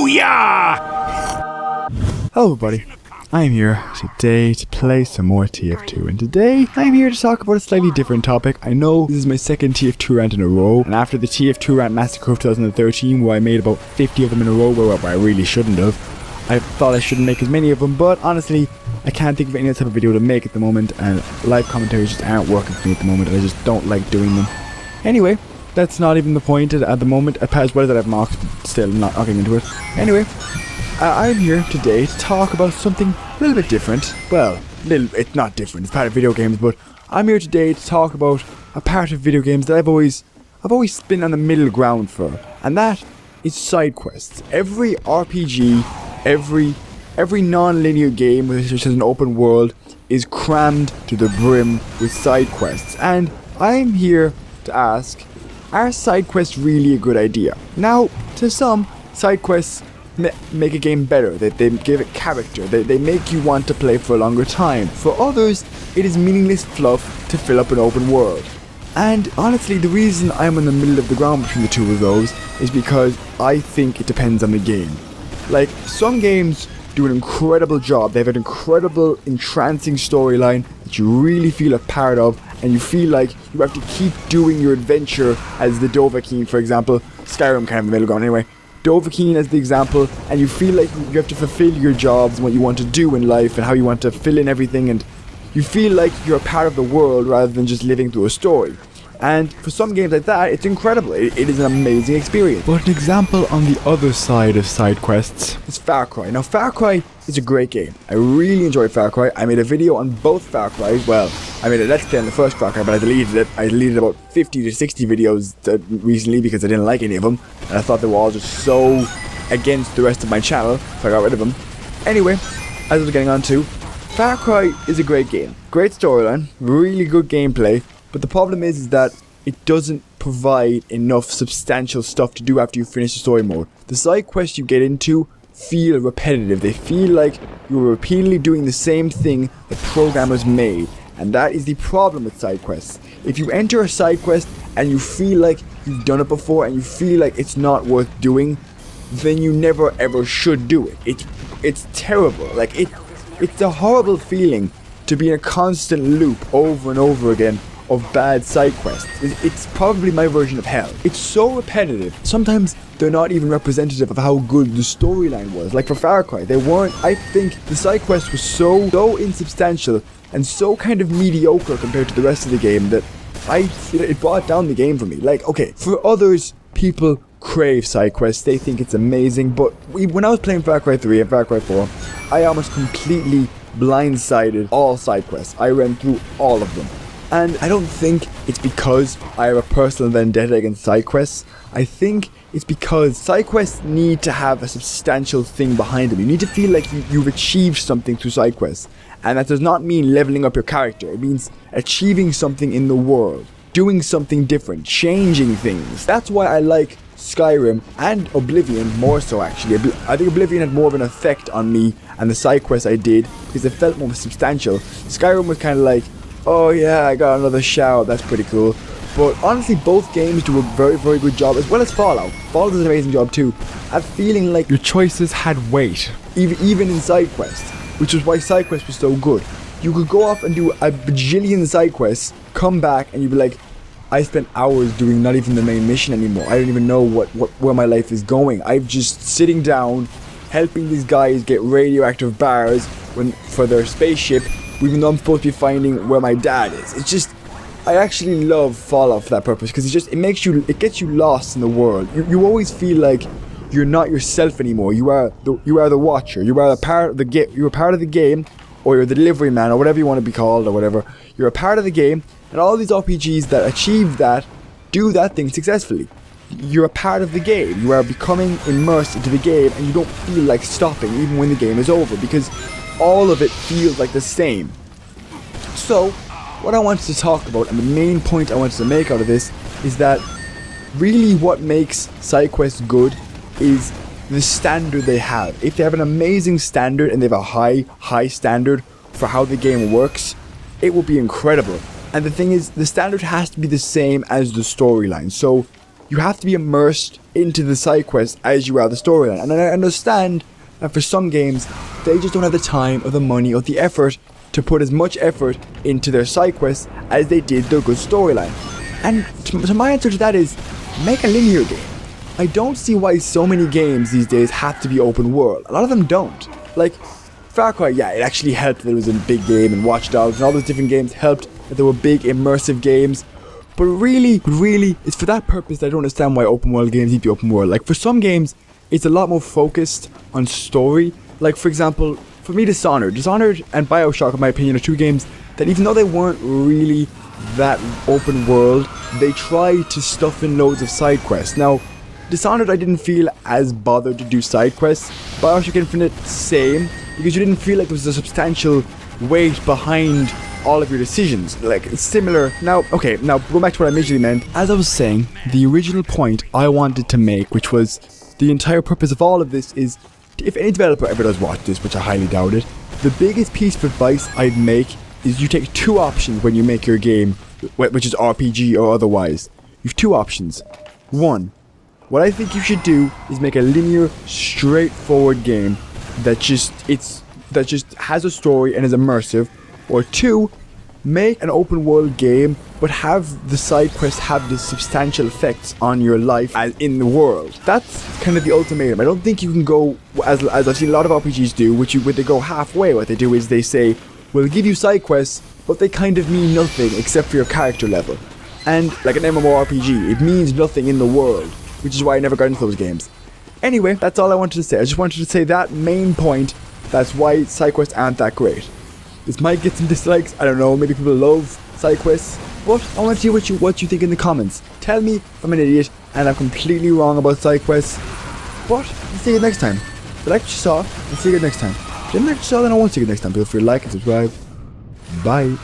Booyah! Hello everybody, I'm here today to play some more TF2, and today I'm here to talk about a slightly different topic. I know this is my second TF2 rant in a row, and after the TF2 rant massacre of 2013, where I made about 50 of them in a row, where I really shouldn't have, I thought I shouldn't make as many of them, but honestly, I can't think of any other type of video to make at the moment, and live commentaries just aren't working for me at the moment, and I just don't like doing them. Anyway, that's not even the point at the moment, as well as that I've marked, still not getting into it. Anyway, I'm here today to talk about something a little bit different. Well, it's not different, it's part of video games, but I'm here today to talk about a part of video games that I've always been on the middle ground for, and that is side quests. Every RPG, every non-linear game which has an open world is crammed to the brim with side quests, and I'm here to ask, are side quests really a good idea? Now, to some, side quests make a game better, they give it character, they make you want to play for a longer time. For others, it is meaningless fluff to fill up an open world. And honestly, the reason I'm in the middle of the ground between the two of those is because I think it depends on the game. Like, some games do an incredible job, they have an incredible, entrancing storyline that you really feel a part of, and you feel like you have to keep doing your adventure, as the Dovahkiin, for example. Skyrim kind of in the middle ground anyway. Dovahkiin as the example, and you feel like you have to fulfill your jobs and what you want to do in life and how you want to fill in everything, and you feel like you're a part of the world rather than just living through a story. And for some games like that, it's incredible. It is an amazing experience. But an example on the other side of side quests is Far Cry. Now, Far Cry is a great game. I really enjoy Far Cry. I made a video on both Far Cry. Well, I made a Let's Play on the first Far Cry, but I deleted it. I deleted about 50 to 60 videos recently because I didn't like any of them. And I thought they were all just so against the rest of my channel, so I got rid of them. Anyway, as I was getting on to, Far Cry is a great game. Great storyline, really good gameplay. But the problem is that it doesn't provide enough substantial stuff to do after you finish the story mode. The side quests you get into feel repetitive. They feel like you're repeatedly doing the same thing the programmers made. And that is the problem with side quests. If you enter a side quest and you feel like you've done it before and you feel like it's not worth doing, then you never ever should do it. It's terrible. Like, it's a horrible feeling to be in a constant loop over and over again of bad side quests. It's probably my version of hell. It's so repetitive. Sometimes they're not even representative of how good the storyline was. Like for Far Cry, they weren't. I think the side quest was so insubstantial and so kind of mediocre compared to the rest of the game that I feel it brought down the game for me. Like, okay, for others, people crave side quests. They think it's amazing. But when I was playing Far Cry 3 and Far Cry 4, I almost completely blindsided all side quests. I ran through all of them. And I don't think it's because I have a personal vendetta against side quests. I think it's because side quests need to have a substantial thing behind them. You need to feel like you've achieved something through side quests. And that does not mean leveling up your character. It means achieving something in the world, doing something different, changing things. That's why I like Skyrim and Oblivion more so, actually. I think Oblivion had more of an effect on me and the side quests I did because it felt more substantial. Skyrim was kind of like, oh yeah, I got another shout, that's pretty cool. But honestly, both games do a very, very good job, as well as Fallout. Fallout does an amazing job too, at feeling like your choices had weight, even in side quests, which is why side quests were so good. You could go off and do a bajillion side quests, come back, and you'd be like, I spent hours doing not even the main mission anymore. I don't even know where my life is going. I'm just sitting down, helping these guys get radioactive bars for their spaceship, even though I'm supposed to be finding where my dad is. It's just, I actually love Fallout for that purpose, because it gets you lost in the world. You always feel like you're not yourself anymore. You are the watcher. You are a part of the game. You're a part of the game, or you're the delivery man, or whatever you want to be called, or whatever. You're a part of the game, and all these RPGs that achieve that do that thing successfully. You're a part of the game. You are becoming immersed into the game, and you don't feel like stopping even when the game is over, because all of it feels like the same. So, what I wanted to talk about, and the main point I wanted to make out of this, is that really what makes side quests good is the standard they have. If they have an amazing standard and they have a high standard for how the game works, it will be incredible. And the thing is, the standard has to be the same as the storyline. So you have to be immersed into the side quest as you are the storyline. And I understand that for some games, they just don't have the time or the money or the effort to put as much effort into their side quests as they did their good storyline. And so my answer to that is, make a linear game. I don't see why so many games these days have to be open world. A lot of them don't. Like, Far Cry, yeah, it actually helped that it was a big game, and Watch Dogs and all those different games helped that there were big immersive games. But really, it's for that purpose that I don't understand why open world games need to be open world. Like, for some games, it's a lot more focused on story. Like, for example, for me, Dishonored and Bioshock, in my opinion, are two games that, even though they weren't really that open world, they tried to stuff in loads of side quests. Now, Dishonored, I didn't feel as bothered to do side quests. Bioshock Infinite, same, because you didn't feel like there was a substantial weight behind all of your decisions. Like, it's similar. Now go back to what I originally meant. As I was saying, the original point I wanted to make, which was the entire purpose of all of this, is if any developer ever does watch this, which I highly doubt it, the biggest piece of advice I'd make is you take two options when you make your game, which is RPG or otherwise. You have two options. One, what I think you should do is make a linear, straightforward game that just has a story and is immersive. Or two, make an open world game but have the side quests have the substantial effects on your life as in the world. That's kind of the ultimatum. I don't think you can go, as I've seen a lot of RPGs do, where they go halfway. What they do is they say, we'll give you side quests, but they kind of mean nothing except for your character level. And like an MMORPG, it means nothing in the world, which is why I never got into those games. Anyway, that's all I wanted to say. I just wanted to say that main point. That's why side quests aren't that great. This might get some dislikes, I don't know, maybe people love side quests, but I want to see what you think in the comments. Tell me if I'm an idiot and I'm completely wrong about side quests, but I'll see you next time. If you like what you saw, I'll see you next time. If you didn't like what you saw, then I won't see you next time. Feel free to like and subscribe. Bye.